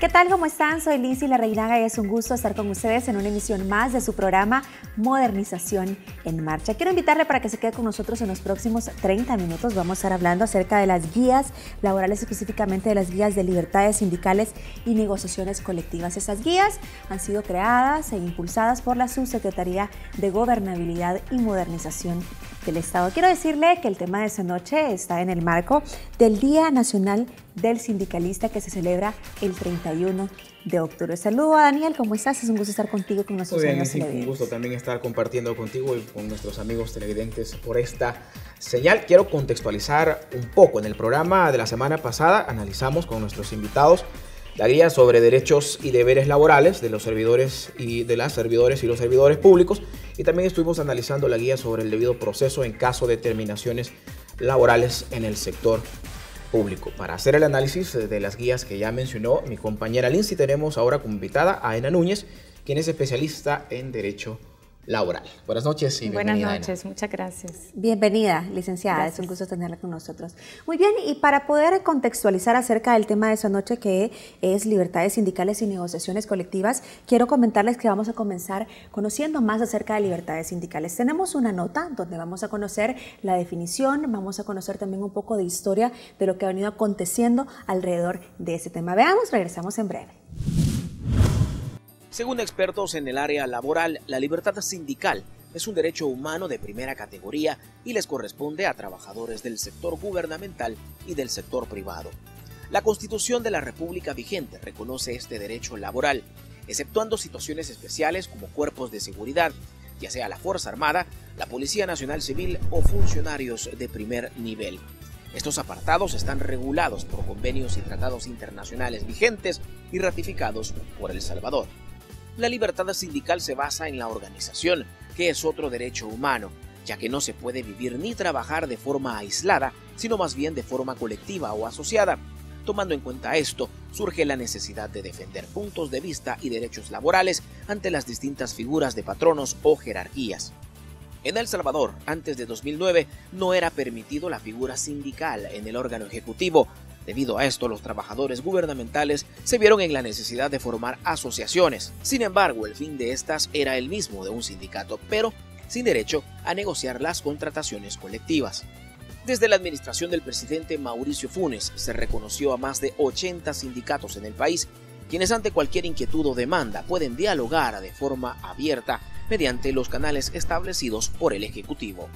¿Qué tal? ¿Cómo están? Soy Lindsay Larreinaga y es un gusto estar con ustedes en una emisión más de su programa Modernización en Marcha. Quiero invitarle para que se quede con nosotros en los próximos 30 minutos. Vamos a estar hablando acerca de las guías laborales, específicamente de las guías de libertades sindicales y negociaciones colectivas. Estas guías han sido creadas e impulsadas por la Subsecretaría de Gobernabilidad y Modernización del Estado. Quiero decirle que el tema de esta noche está en el marco del Día Nacional del Sindicalista que se celebra el 31 de octubre. Saludo a Daniel, ¿cómo estás? Es un gusto estar contigo con nuestros amigos televidentes. Un gusto también estar compartiendo contigo y con nuestros amigos televidentes por esta señal. Quiero contextualizar un poco. En el programa de la semana pasada analizamos con nuestros invitados la guía sobre derechos y deberes laborales de los servidores y de las servidores y los servidores públicos, y también estuvimos analizando la guía sobre el debido proceso en caso de terminaciones laborales en el sector público. Para hacer el análisis de las guías que ya mencionó mi compañera Lindsay, tenemos ahora como invitada a Ena Núñez, quien es especialista en Derecho Laboral. Buenas noches y bienvenida. Buenas noches, Ena. Muchas gracias. Bienvenida, licenciada. Gracias. Es un gusto tenerla con nosotros. Muy bien, y para poder contextualizar acerca del tema de esta noche, que es libertades sindicales y negociaciones colectivas, quiero comentarles que vamos a comenzar conociendo más acerca de libertades sindicales. Tenemos una nota donde vamos a conocer la definición, vamos a conocer también un poco de historia de lo que ha venido aconteciendo alrededor de ese tema. Veamos, regresamos en breve. Según expertos en el área laboral, la libertad sindical es un derecho humano de primera categoría y les corresponde a trabajadores del sector gubernamental y del sector privado. La Constitución de la República vigente reconoce este derecho laboral, exceptuando situaciones especiales como cuerpos de seguridad, ya sea la Fuerza Armada, la Policía Nacional Civil o funcionarios de primer nivel. Estos apartados están regulados por convenios y tratados internacionales vigentes y ratificados por El Salvador. La libertad sindical se basa en la organización, que es otro derecho humano, ya que no se puede vivir ni trabajar de forma aislada, sino más bien de forma colectiva o asociada. Tomando en cuenta esto, surge la necesidad de defender puntos de vista y derechos laborales ante las distintas figuras de patronos o jerarquías. En El Salvador, antes de 2009, no era permitido la figura sindical en el órgano ejecutivo. Debido a esto, los trabajadores gubernamentales se vieron en la necesidad de formar asociaciones. Sin embargo, el fin de estas era el mismo de un sindicato, pero sin derecho a negociar las contrataciones colectivas. Desde la administración del presidente Mauricio Funes se reconoció a más de 80 sindicatos en el país, quienes ante cualquier inquietud o demanda pueden dialogar de forma abierta mediante los canales establecidos por el Ejecutivo.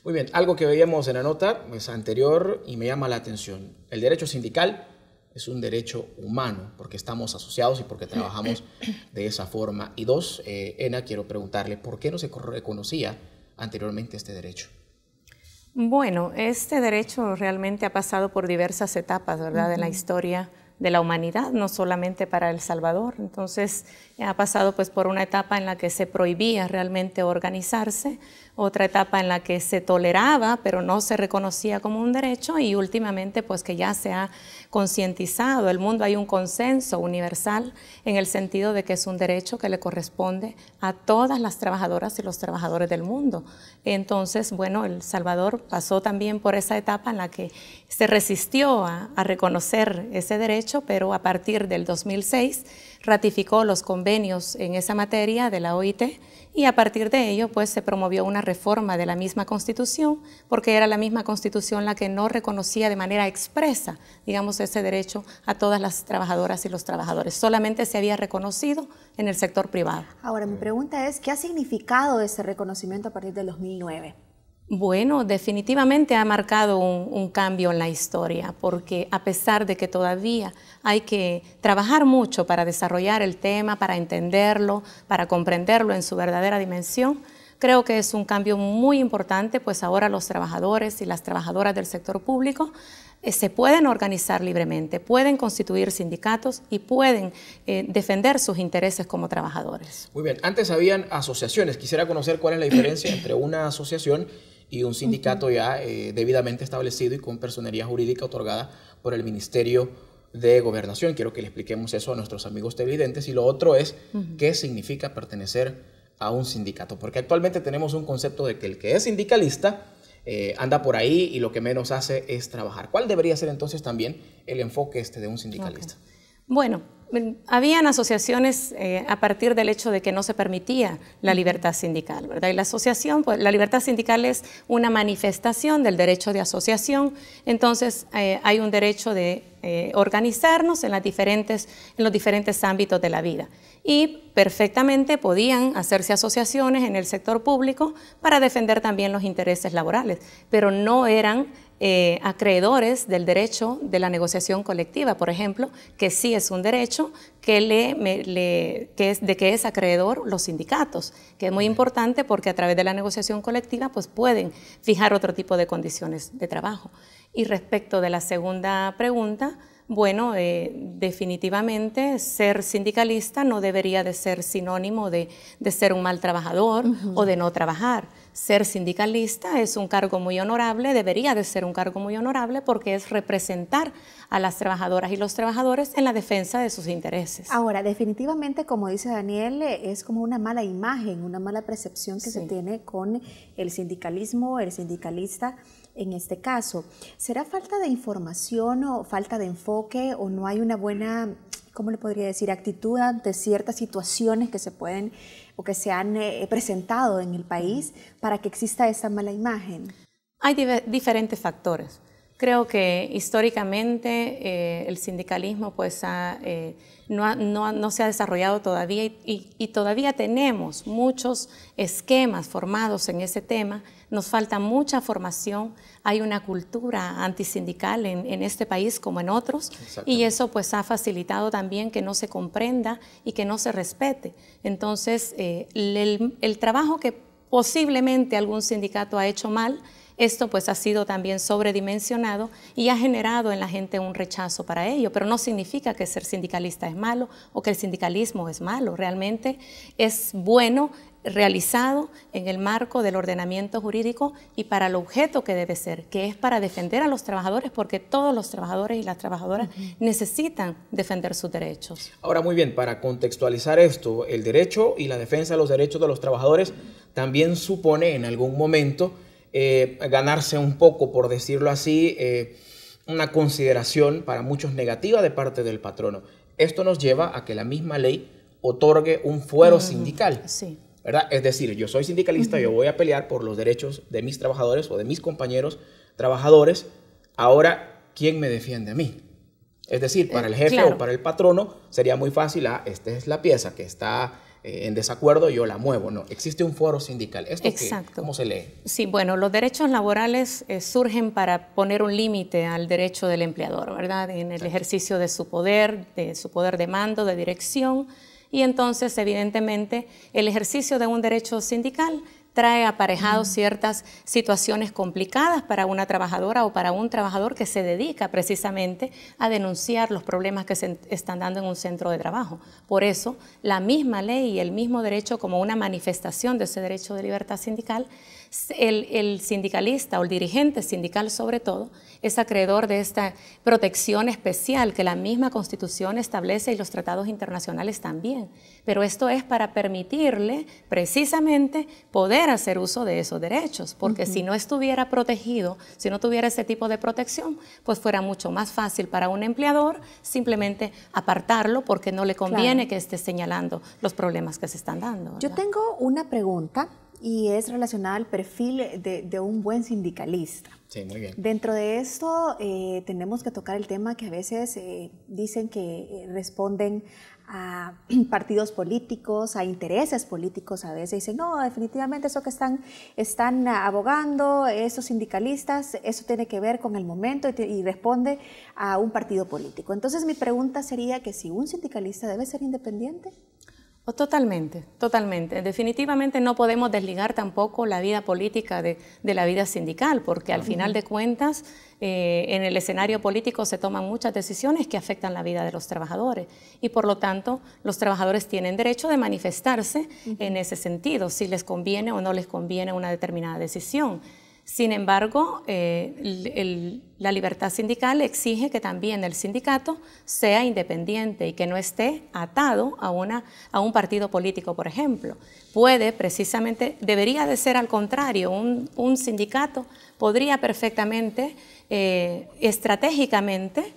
Muy bien, algo que veíamos en la nota anterior y me llama la atención. El derecho sindical es un derecho humano porque estamos asociados y porque trabajamos de esa forma. Y dos, Ena, quiero preguntarle, ¿por qué no se reconocía anteriormente este derecho? Bueno, este derecho realmente ha pasado por diversas etapas, ¿verdad?, en la historia de la humanidad, no solamente para El Salvador. Entonces, ha pasado pues por una etapa en la que se prohibía realmente organizarse, otra etapa en la que se toleraba, pero no se reconocía como un derecho, y últimamente pues que ya se ha concientizado el mundo, hay un consenso universal en el sentido de que es un derecho que le corresponde a todas las trabajadoras y los trabajadores del mundo. Entonces, bueno, El Salvador pasó también por esa etapa en la que se resistió a reconocer ese derecho, pero a partir del 2006 ratificó los convenios en esa materia de la OIT, y a partir de ello pues se promovió una reforma de la misma Constitución, porque era la misma Constitución la que no reconocía de manera expresa, digamos, ese derecho a todas las trabajadoras y los trabajadores. Solamente se había reconocido en el sector privado. Ahora, mi pregunta es, ¿qué ha significado ese reconocimiento a partir del 2009? Bueno, definitivamente ha marcado un cambio en la historia, porque a pesar de que todavía hay que trabajar mucho para desarrollar el tema, para entenderlo, para comprenderlo en su verdadera dimensión, creo que es un cambio muy importante, pues ahora los trabajadores y las trabajadoras del sector público se pueden organizar libremente, pueden constituir sindicatos y pueden defender sus intereses como trabajadores. Muy bien, antes habían asociaciones. Quisiera conocer cuál es la diferencia entre una asociación y un sindicato ya debidamente establecido y con personería jurídica otorgada por el Ministerio de Gobernación. Quiero que le expliquemos eso a nuestros amigos televidentes. Y lo otro es, ¿qué significa pertenecer a un sindicato? Porque actualmente tenemos un concepto de que el que es sindicalista anda por ahí y lo que menos hace es trabajar. ¿Cuál debería ser entonces también el enfoque de un sindicalista? Okay. Bueno, habían asociaciones a partir del hecho de que no se permitía la libertad sindical, ¿verdad? Y la asociación, pues la libertad sindical es una manifestación del derecho de asociación, entonces hay un derecho de organizarnos en los diferentes ámbitos de la vida. Y perfectamente podían hacerse asociaciones en el sector público para defender también los intereses laborales, pero no eran acreedores del derecho de la negociación colectiva, por ejemplo, que sí es un derecho que es acreedor los sindicatos, que es muy importante porque a través de la negociación colectiva pues pueden fijar otro tipo de condiciones de trabajo. Y respecto de la segunda pregunta, bueno, definitivamente ser sindicalista no debería de ser sinónimo de ser un mal trabajador o de no trabajar. Ser sindicalista es un cargo muy honorable, debería de ser un cargo muy honorable porque es representar a las trabajadoras y los trabajadores en la defensa de sus intereses. Ahora, definitivamente, como dice Daniel, es como una mala imagen, una mala percepción que se tiene con el sindicalismo, el sindicalista en este caso. ¿Será falta de información o falta de enfoque o no hay una buena, ¿cómo le podría decir?, actitud ante ciertas situaciones que se pueden o que se han presentado en el país para que exista esta mala imagen? Hay diferentes factores. Creo que históricamente el sindicalismo pues, no se ha desarrollado todavía y todavía tenemos muchos esquemas formados en ese tema. Nos falta mucha formación, hay una cultura antisindical en este país como en otros y eso pues ha facilitado también que no se comprenda y que no se respete. Entonces el trabajo que posiblemente algún sindicato ha hecho mal, esto pues ha sido también sobredimensionado y ha generado en la gente un rechazo para ello, pero no significa que ser sindicalista es malo o que el sindicalismo es malo. Realmente es bueno realizado en el marco del ordenamiento jurídico y para el objeto que debe ser, que es para defender a los trabajadores, porque todos los trabajadores y las trabajadoras necesitan defender sus derechos. Ahora, muy bien, para contextualizar esto, el derecho y la defensa de los derechos de los trabajadores también supone en algún momento ganarse un poco, por decirlo así, una consideración para muchos negativa de parte del patrono. Esto nos lleva a que la misma ley otorgue un fuero sindical. Sí. ¿Verdad? Es decir, yo soy sindicalista, yo voy a pelear por los derechos de mis trabajadores o de mis compañeros trabajadores. Ahora, ¿quién me defiende a mí? Es decir, para el jefe o para el patrono sería muy fácil, esta es la pieza que está en desacuerdo, yo la muevo. No, existe un foro sindical. ¿Esto cómo se lee? Sí, bueno, los derechos laborales surgen para poner un límite al derecho del empleador, ¿verdad? En el ejercicio de su poder de mando, de dirección. Y entonces, evidentemente, el ejercicio de un derecho sindical trae aparejados ciertas situaciones complicadas para una trabajadora o para un trabajador que se dedica precisamente a denunciar los problemas que se están dando en un centro de trabajo. Por eso, la misma ley y el mismo derecho como una manifestación de ese derecho de libertad sindical, el sindicalista o el dirigente sindical sobre todo es acreedor de esta protección especial que la misma Constitución establece y los tratados internacionales también. Pero esto es para permitirle precisamente poder hacer uso de esos derechos, porque si no estuviera protegido, si no tuviera ese tipo de protección, pues fuera mucho más fácil para un empleador simplemente apartarlo porque no le conviene que esté señalando los problemas que se están dando, ¿verdad? Yo tengo una pregunta y es relacionada al perfil de un buen sindicalista. Sí, muy bien. Dentro de esto tenemos que tocar el tema que a veces dicen que responden a partidos políticos, a intereses políticos. A veces dicen, no, definitivamente eso que están abogando esos sindicalistas, eso tiene que ver con el momento y responde a un partido político. Entonces mi pregunta sería que si un sindicalista debe ser independiente. Totalmente, totalmente. Definitivamente no podemos desligar tampoco la vida política de la vida sindical, porque al final de cuentas en el escenario político se toman muchas decisiones que afectan la vida de los trabajadores y por lo tanto los trabajadores tienen derecho de manifestarse en ese sentido, si les conviene o no les conviene una determinada decisión. Sin embargo, la libertad sindical exige que también el sindicato sea independiente y que no esté atado a un partido político, por ejemplo. Debería de ser al contrario, un sindicato podría perfectamente, estratégicamente,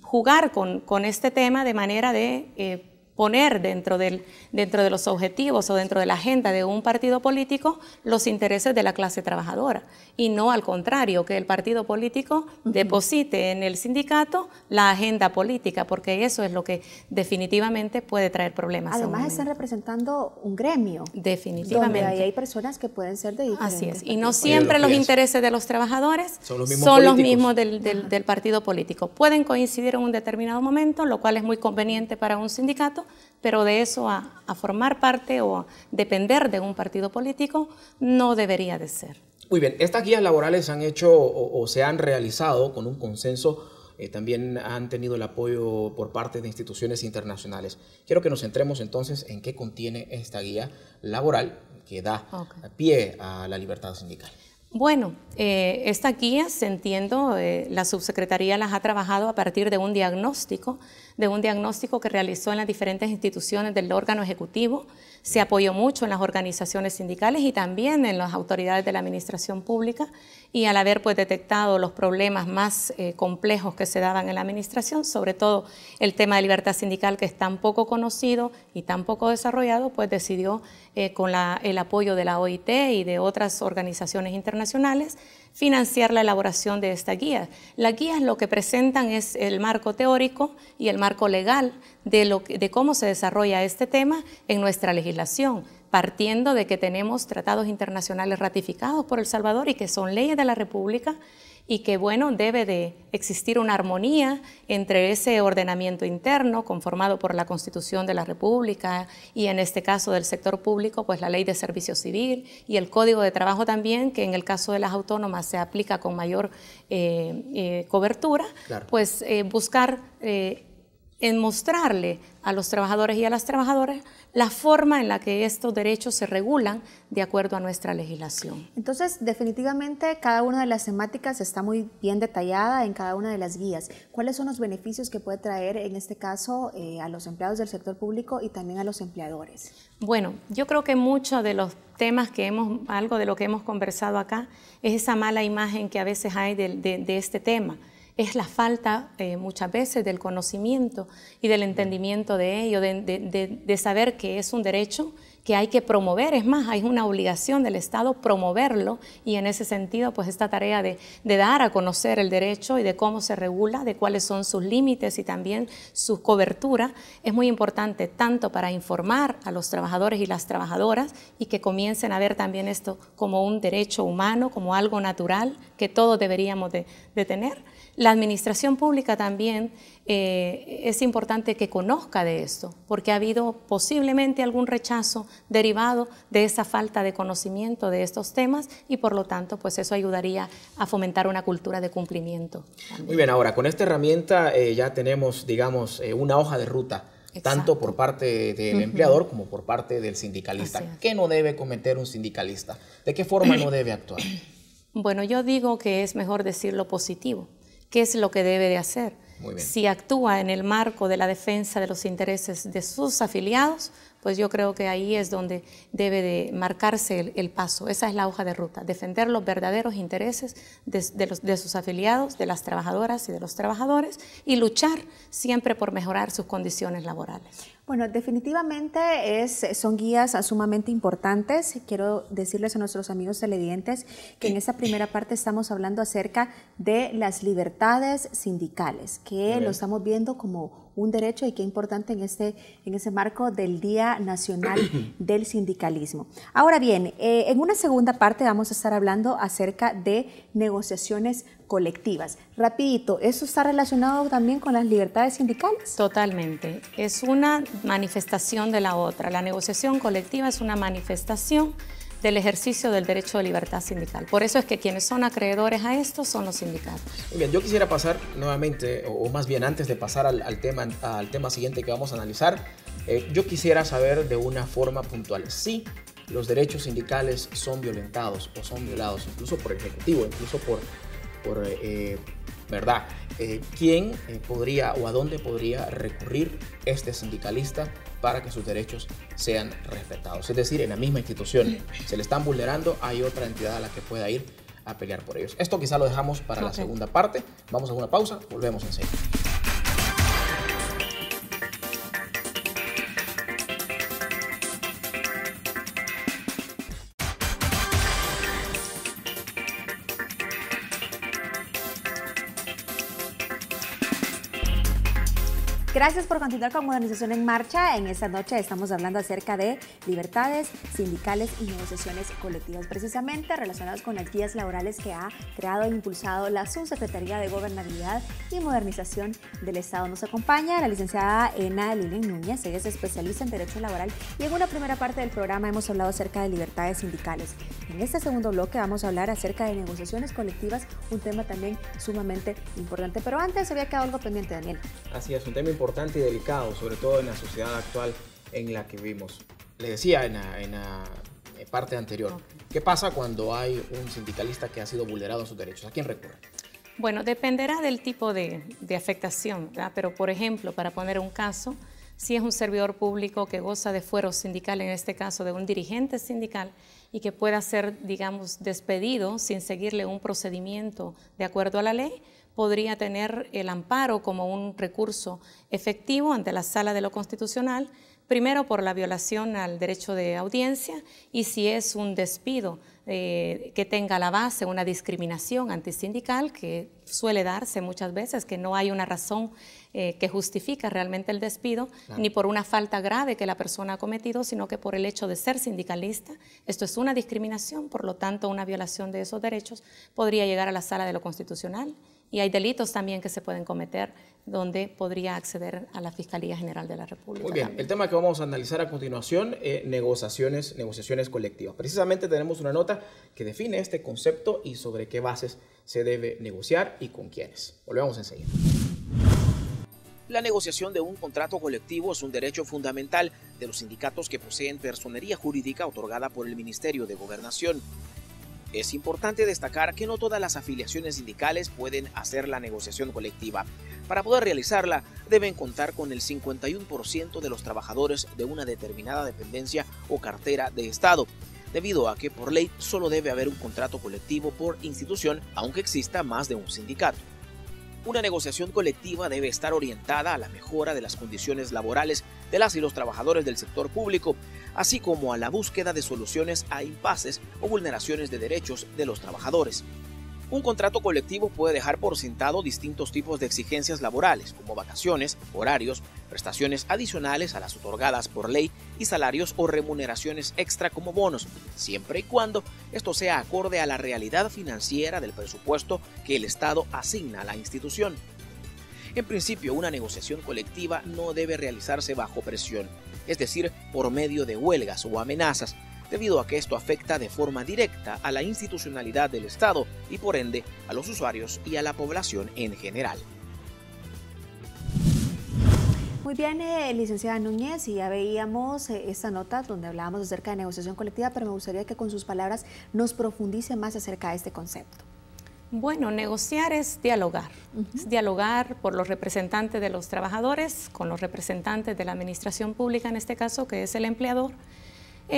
jugar con este tema de manera de poner dentro de los objetivos o dentro de la agenda de un partido político los intereses de la clase trabajadora y no al contrario, que el partido político deposite en el sindicato la agenda política, porque eso es lo que definitivamente puede traer problemas. Además están representando un gremio. Definitivamente. Donde ahí hay personas que pueden ser de diferentes. Así es, y no siempre los intereses de los trabajadores son los mismos del partido político. Pueden coincidir en un determinado momento, lo cual es muy conveniente para un sindicato, pero de eso a formar parte o a depender de un partido político no debería de ser. Muy bien, estas guías laborales han hecho o se han realizado con un consenso, también han tenido el apoyo por parte de instituciones internacionales. Quiero que nos centremos entonces en qué contiene esta guía laboral que da pie a la libertad sindical. Bueno, estas guías, entiendo, la subsecretaría las ha trabajado a partir de un diagnóstico que realizó en las diferentes instituciones del órgano ejecutivo. Se apoyó mucho en las organizaciones sindicales y también en las autoridades de la administración pública, y al haber pues detectado los problemas más complejos que se daban en la administración, sobre todo el tema de libertad sindical, que es tan poco conocido y tan poco desarrollado, pues decidió con el apoyo de la OIT y de otras organizaciones internacionales financiar la elaboración de esta guía. Las guías lo que presentan es el marco teórico y el marco legal de cómo se desarrolla este tema en nuestra legislación, partiendo de que tenemos tratados internacionales ratificados por El Salvador y que son leyes de la República, y que, bueno, debe de existir una armonía entre ese ordenamiento interno conformado por la Constitución de la República y, en este caso del sector público, pues la Ley de Servicio Civil y el Código de Trabajo también, que en el caso de las autónomas se aplica con mayor cobertura. Claro. Pues buscar en mostrarle a los trabajadores y a las trabajadoras la forma en la que estos derechos se regulan de acuerdo a nuestra legislación. Entonces, definitivamente, cada una de las temáticas está muy bien detallada en cada una de las guías. ¿Cuáles son los beneficios que puede traer, en este caso, a los empleados del sector público y también a los empleadores? Bueno, yo creo que muchos de los temas algo de lo que hemos conversado acá, es esa mala imagen que a veces hay de este tema. Es la falta muchas veces del conocimiento y del entendimiento de ello, de saber que es un derecho que hay que promover. Es más, hay una obligación del Estado promoverlo, y en ese sentido, pues esta tarea de dar a conocer el derecho y de cómo se regula, de cuáles son sus límites y también su cobertura, es muy importante tanto para informar a los trabajadores y las trabajadoras y que comiencen a ver también esto como un derecho humano, como algo natural que todos deberíamos de tener. La administración pública también es importante que conozca de esto, porque ha habido posiblemente algún rechazo derivado de esa falta de conocimiento de estos temas, y por lo tanto pues eso ayudaría a fomentar una cultura de cumplimiento también. Muy bien, ahora con esta herramienta ya tenemos, digamos, una hoja de ruta. Exacto. Tanto por parte del empleador como por parte del sindicalista. ¿Qué no debe cometer un sindicalista? ¿De qué forma no debe actuar? Bueno, yo digo que es mejor decir lo positivo. ¿Qué es lo que debe de hacer? Muy bien. Si actúa en el marco de la defensa de los intereses de sus afiliados, pues yo creo que ahí es donde debe de marcarse el paso. Esa es la hoja de ruta, defender los verdaderos intereses de sus afiliados, de las trabajadoras y de los trabajadores, y luchar siempre por mejorar sus condiciones laborales. Bueno, definitivamente son guías sumamente importantes. Quiero decirles a nuestros amigos televidentes que en esta primera parte estamos hablando acerca de las libertades sindicales, que lo estamos viendo como un derecho, y qué importante en ese marco del Día Nacional del Sindicalismo. Ahora bien, en una segunda parte vamos a estar hablando acerca de negociaciones colectivas. Rapidito, ¿eso está relacionado también con las libertades sindicales? Totalmente, es una manifestación de la otra. La negociación colectiva es una manifestación del ejercicio del derecho de libertad sindical. Por eso es que quienes son acreedores a esto son los sindicatos. Muy bien, yo quisiera pasar nuevamente, o más bien antes de pasar al tema siguiente que vamos a analizar, yo quisiera saber de una forma puntual, si los derechos sindicales son violentados o son violados, incluso por el Ejecutivo, incluso por ¿verdad? ¿Quién podría o a dónde podría recurrir este sindicalista para que sus derechos sean respetados? Es decir, en la misma institución se le están vulnerando, hay otra entidad a la que pueda ir a pelear por ellos. Esto quizá lo dejamos para la segunda parte. Vamos a una pausa, volvemos enseguida. Gracias por continuar con Modernización en Marcha. En esta noche estamos hablando acerca de libertades sindicales y negociaciones colectivas, precisamente relacionadas con las guías laborales que ha creado e impulsado la Subsecretaría de Gobernabilidad y Modernización del Estado. Nos acompaña la licenciada Ena Lilian Núñez, ella es especialista en Derecho Laboral y en una primera parte del programa hemos hablado acerca de libertades sindicales. En este segundo bloque vamos a hablar acerca de negociaciones colectivas, un tema también sumamente importante. Pero antes había quedado algo pendiente, Daniel. Así es, un tema importante y delicado, sobre todo en la sociedad actual en la que vivimos. Le decía en la parte anterior, ¿qué pasa cuando hay un sindicalista que ha sido vulnerado en sus derechos? ¿A quién recurre? Bueno, dependerá del tipo de afectación, ¿verdad? Pero por ejemplo, para poner un caso, si es un servidor público que goza de fuero sindical, en este caso de un dirigente sindical, y que pueda ser, digamos, despedido sin seguirle un procedimiento de acuerdo a la ley, podría tener el amparo como un recurso efectivo ante la Sala de lo Constitucional, primero por la violación al derecho de audiencia y si es un despido que tenga a la base una discriminación antisindical, que suele darse muchas veces, que no hay una razón que justifica realmente el despido, ni por una falta grave que la persona ha cometido, sino que por el hecho de ser sindicalista. Esto es una discriminación, por lo tanto una violación de esos derechos podría llegar a la Sala de lo Constitucional. Y hay delitos también que se pueden cometer donde podría acceder a la Fiscalía General de la República. Muy bien, también. el tema que vamos a analizar a continuación, negociaciones colectivas. Precisamente tenemos una nota que define este concepto y sobre qué bases se debe negociar y con quiénes. Volvemos enseguida. La negociación de un contrato colectivo es un derecho fundamental de los sindicatos que poseen personería jurídica otorgada por el Ministerio de Gobernación. Es importante destacar que no todas las afiliaciones sindicales pueden hacer la negociación colectiva. Para poder realizarla, deben contar con el 51% de los trabajadores de una determinada dependencia o cartera de Estado, debido a que por ley solo debe haber un contrato colectivo por institución, aunque exista más de un sindicato. Una negociación colectiva debe estar orientada a la mejora de las condiciones laborales de las y los trabajadores del sector público, así como a la búsqueda de soluciones a impases o vulneraciones de derechos de los trabajadores. Un contrato colectivo puede dejar por sentado distintos tipos de exigencias laborales, como vacaciones, horarios, prestaciones adicionales a las otorgadas por ley y salarios o remuneraciones extra como bonos, siempre y cuando esto sea acorde a la realidad financiera del presupuesto que el Estado asigna a la institución. En principio, una negociación colectiva no debe realizarse bajo presión, es decir, por medio de huelgas o amenazas, debido a que esto afecta de forma directa a la institucionalidad del Estado y por ende a los usuarios y a la población en general. Muy bien, licenciada Núñez, y ya veíamos esta nota donde hablábamos acerca de negociación colectiva, pero me gustaría que con sus palabras nos profundice más acerca de este concepto. Bueno, negociar es dialogar. Es dialogar por los representantes de los trabajadores con los representantes de la administración pública, en este caso, que es el empleador,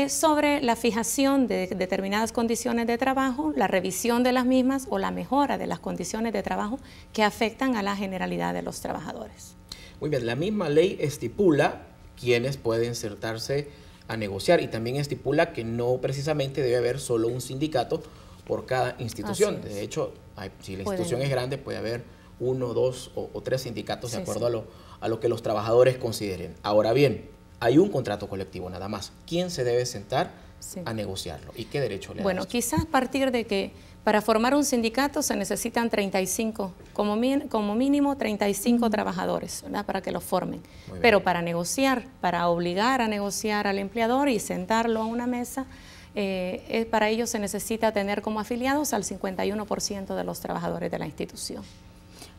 sobre la fijación de determinadas condiciones de trabajo, la revisión de las mismas o la mejora de las condiciones de trabajo que afectan a la generalidad de los trabajadores. Muy bien, la misma ley estipula quiénes pueden sentarse a negociar y también estipula que no precisamente debe haber solo un sindicato por cada institución. De hecho, si la institución es grande, puede haber 1, 2 o 3 sindicatos de acuerdo a lo que los trabajadores consideren. Ahora bien, hay un contrato colectivo nada más. ¿Quién se debe sentar a negociarlo? ¿Y qué derecho le da? Bueno, quizás a partir de que para formar un sindicato se necesitan 35, como mínimo 35 trabajadores, ¿verdad? Para que lo formen. Pero para negociar, para obligar a negociar al empleador y sentarlo a una mesa, para ello se necesita tener como afiliados al 51% de los trabajadores de la institución.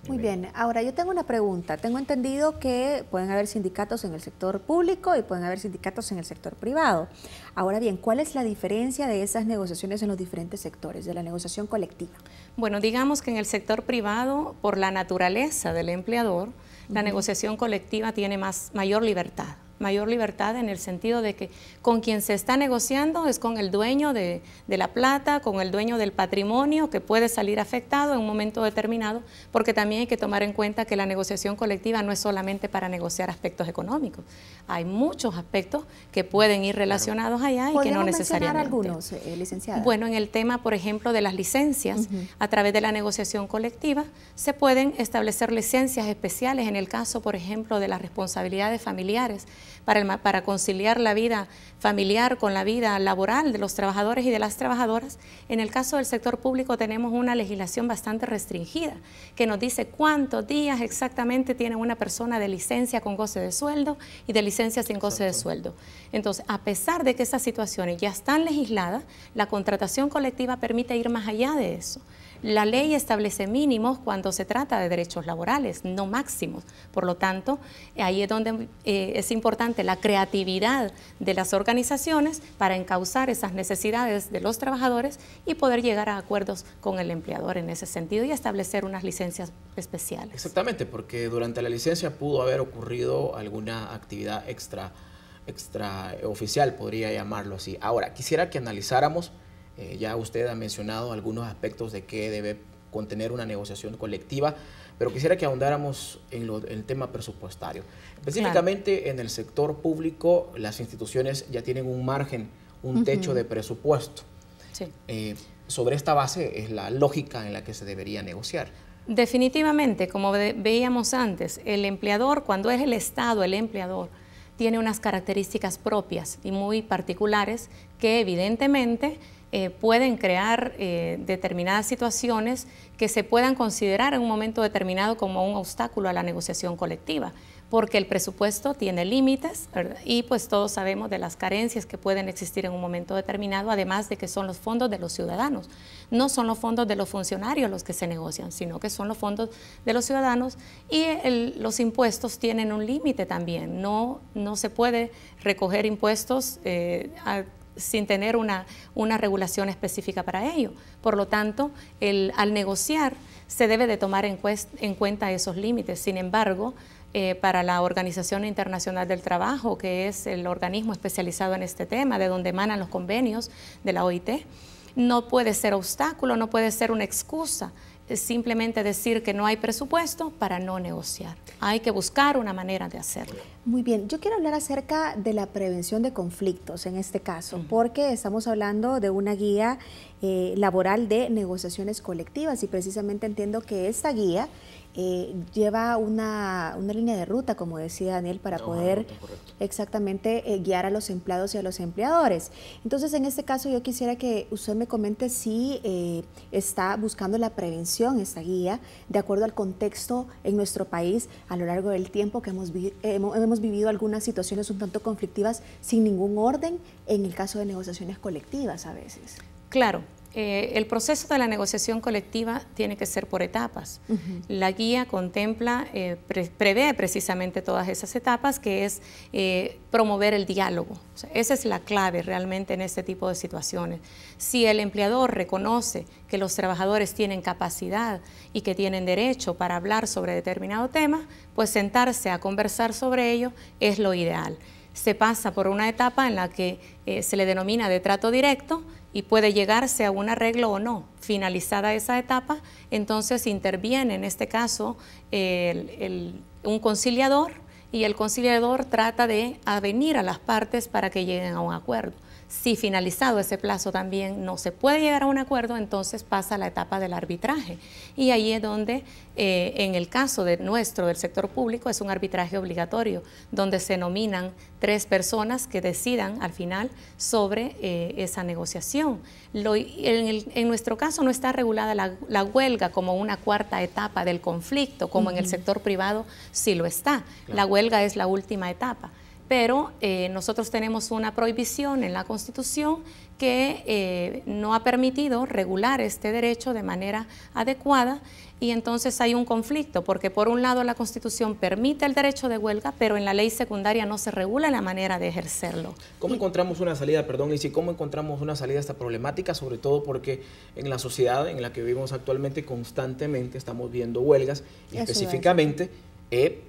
Muy bien, ahora yo tengo una pregunta. Tengo entendido que pueden haber sindicatos en el sector público y pueden haber sindicatos en el sector privado. Ahora bien, ¿cuál es la diferencia de esas negociaciones en los diferentes sectores, de la negociación colectiva? Bueno, digamos que en el sector privado, por la naturaleza del empleador, la negociación colectiva tiene mayor libertad. Mayor libertad en el sentido de que con quien se está negociando es con el dueño de la plata, con el dueño del patrimonio que puede salir afectado en un momento determinado, porque también hay que tomar en cuenta que la negociación colectiva no es solamente para negociar aspectos económicos. Hay muchos aspectos que pueden ir relacionados allá y que no necesariamente. ¿Podríamos mencionar algunos, licenciada? Bueno, en el tema, por ejemplo, de las licencias, a través de la negociación colectiva, se pueden establecer licencias especiales en el caso, por ejemplo, de las responsabilidades familiares, para conciliar la vida familiar con la vida laboral de los trabajadores y de las trabajadoras. En el caso del sector público tenemos una legislación bastante restringida que nos dice cuántos días exactamente tiene una persona de licencia con goce de sueldo y de licencia sin goce de sueldo. Entonces, a pesar de que esas situaciones ya están legisladas, la contratación colectiva permite ir más allá de eso. La ley establece mínimos cuando se trata de derechos laborales, no máximos. Por lo tanto, ahí es donde es importante la creatividad de las organizaciones para encauzar esas necesidades de los trabajadores y poder llegar a acuerdos con el empleador en ese sentido y establecer unas licencias especiales. Exactamente, porque durante la licencia pudo haber ocurrido alguna actividad extra oficial, podría llamarlo así. Ahora, quisiera que analizáramos. Ya usted ha mencionado algunos aspectos de qué debe contener una negociación colectiva, pero quisiera que ahondáramos en el tema presupuestario. Específicamente, claro, en el sector público, las instituciones ya tienen un margen, un techo de presupuesto. Sí. Sobre esta base es la lógica en la que se debería negociar. Definitivamente, como veíamos antes, el empleador, cuando es el Estado el empleador, tiene unas características propias y muy particulares que evidentemente pueden crear determinadas situaciones que se puedan considerar en un momento determinado como un obstáculo a la negociación colectiva, porque el presupuesto tiene límites, ¿verdad? Y pues todos sabemos de las carencias que pueden existir en un momento determinado, además de que son los fondos de los ciudadanos. No son los fondos de los funcionarios los que se negocian, sino que son los fondos de los ciudadanos y los impuestos tienen un límite también. No se puede recoger impuestos sin tener una regulación específica para ello. Por lo tanto, al negociar se debe de tomar en cuenta esos límites. Sin embargo, para la Organización Internacional del Trabajo, que es el organismo especializado en este tema, de donde emanan los convenios de la OIT, no puede ser obstáculo, no puede ser una excusa, es simplemente decir que no hay presupuesto para no negociar. Hay que buscar una manera de hacerlo. Muy bien, yo quiero hablar acerca de la prevención de conflictos en este caso, porque estamos hablando de una guía laboral de negociaciones colectivas y precisamente entiendo que esta guía lleva una línea de ruta, como decía Daniel, para poder exactamente guiar a los empleados y a los empleadores. Entonces, en este caso, yo quisiera que usted me comente si está buscando la prevención, esta guía, de acuerdo al contexto en nuestro país a lo largo del tiempo que hemos vivido algunas situaciones un tanto conflictivas sin ningún orden en el caso de negociaciones colectivas a veces. Claro. El proceso de la negociación colectiva tiene que ser por etapas. La guía contempla, prevé precisamente todas esas etapas, que es promover el diálogo. O sea, esa es la clave realmente en este tipo de situaciones. Si el empleador reconoce que los trabajadores tienen capacidad y que tienen derecho para hablar sobre determinado tema, pues sentarse a conversar sobre ello es lo ideal. Se pasa por una etapa en la que se le denomina de trato directo, y puede llegarse a un arreglo o no. Finalizada esa etapa, entonces interviene en este caso un conciliador y el conciliador trata de avenir a las partes para que lleguen a un acuerdo. Si finalizado ese plazo también no se puede llegar a un acuerdo, entonces pasa a la etapa del arbitraje. Y ahí es donde, en el caso del sector público, es un arbitraje obligatorio, donde se nominan 3 personas que decidan al final sobre esa negociación. En nuestro caso no está regulada la huelga como una cuarta etapa del conflicto, como en el sector privado sí lo está. Claro. La huelga es la última etapa. pero nosotros tenemos una prohibición en la Constitución que no ha permitido regular este derecho de manera adecuada, y entonces hay un conflicto, porque por un lado la Constitución permite el derecho de huelga, pero en la ley secundaria no se regula la manera de ejercerlo. ¿Cómo encontramos una salida, perdón, Lizzy, cómo encontramos una salida a esta problemática? Sobre todo porque en la sociedad en la que vivimos actualmente constantemente estamos viendo huelgas, y específicamente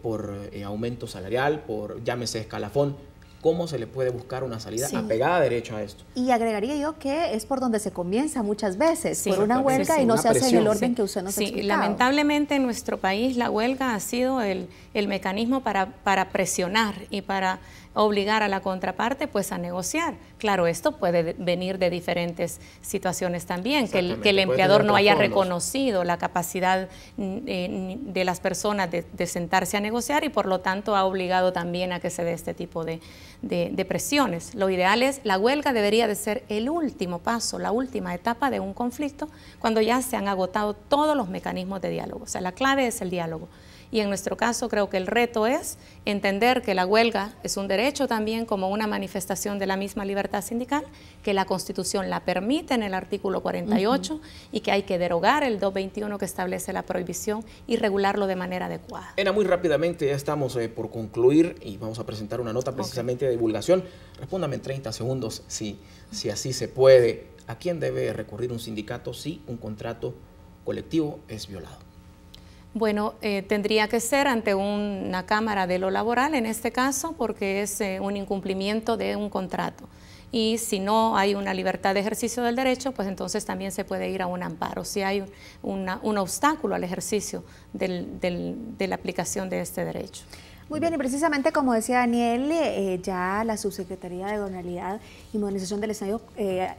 por aumento salarial, por llámese escalafón. ¿Cómo se le puede buscar una salida apegada a derecho a esto? Y agregaría yo que es por donde se comienza muchas veces, por una huelga, y no se hace en el orden que usted nos explicaba. Lamentablemente en nuestro país la huelga ha sido el mecanismo para presionar y para obligar a la contraparte pues a negociar. Claro, esto puede venir de diferentes situaciones también, que el empleador no haya reconocido la capacidad de las personas de sentarse a negociar, y por lo tanto ha obligado también a que se dé este tipo de presiones. Lo ideal es, la huelga debería de ser el último paso, la última etapa de un conflicto, cuando ya se han agotado todos los mecanismos de diálogo. O sea, la clave es el diálogo. Y en nuestro caso creo que el reto es entender que la huelga es un derecho también como una manifestación de la misma libertad sindical, que la Constitución la permite en el artículo 48 y que hay que derogar el 221 que establece la prohibición y regularlo de manera adecuada. Muy rápidamente, ya estamos por concluir y vamos a presentar una nota precisamente de divulgación. Respóndame en 30 segundos si así se puede. ¿A quién debe recurrir un sindicato si un contrato colectivo es violado? Bueno, tendría que ser ante una Cámara de lo Laboral en este caso, porque es un incumplimiento de un contrato. Y si no hay una libertad de ejercicio del derecho, pues entonces también se puede ir a un amparo, si hay un obstáculo al ejercicio de la aplicación de este derecho. Muy bien, y precisamente como decía Daniel, ya la Subsecretaría de Gobernabilidad y Modernización del Estado,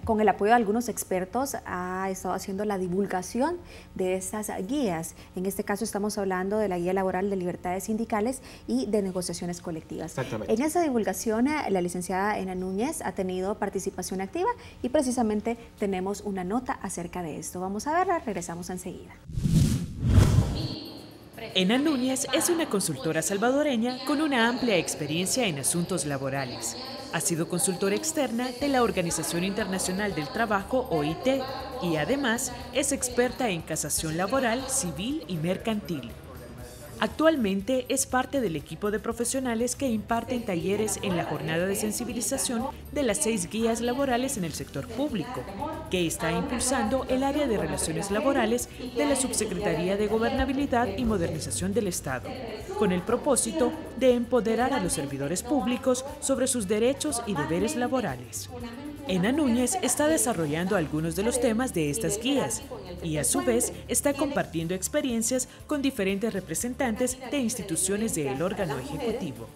con el apoyo de algunos expertos, ha estado haciendo la divulgación de estas guías. En este caso estamos hablando de la Guía Laboral de Libertades Sindicales y de Negociaciones Colectivas. Exactamente. En esa divulgación, la licenciada Ena Núñez ha tenido participación activa y precisamente tenemos una nota acerca de esto. Vamos a verla, regresamos enseguida. Ena Núñez es una consultora salvadoreña con una amplia experiencia en asuntos laborales. Ha sido consultora externa de la Organización Internacional del Trabajo, OIT, y además es experta en casación laboral, civil y mercantil. Actualmente es parte del equipo de profesionales que imparten talleres en la jornada de sensibilización de las 6 guías laborales en el sector público, que está impulsando el área de relaciones laborales de la Subsecretaría de Gobernabilidad y Modernización del Estado, con el propósito de empoderar a los servidores públicos sobre sus derechos y deberes laborales. Ena Núñez está desarrollando algunos de los temas de estas guías y a su vez está compartiendo experiencias con diferentes representantes de instituciones del órgano ejecutivo.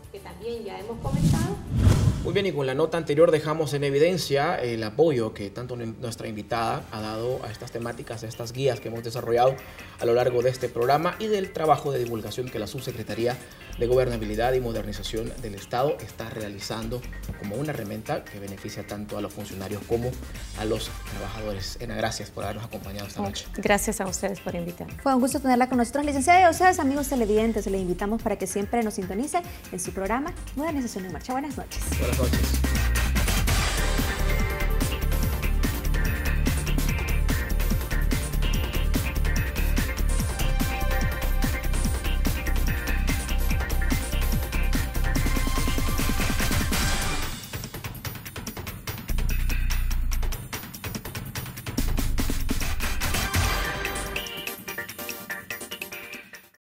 Muy bien, y con la nota anterior dejamos en evidencia el apoyo que tanto nuestra invitada ha dado a estas temáticas, a estas guías que hemos desarrollado a lo largo de este programa y del trabajo de divulgación que la Subsecretaría de Gobernabilidad y Modernización del Estado está realizando como una herramienta que beneficia tanto a los funcionarios como a los trabajadores. Ena, gracias por habernos acompañado esta noche. Gracias a ustedes por invitarme. Fue un gusto tenerla con nosotros, licenciada, y a ustedes, amigos televidentes, les invitamos para que siempre nos sintonice en su programa Modernización en Marcha. Buenas noches. Buenas noches.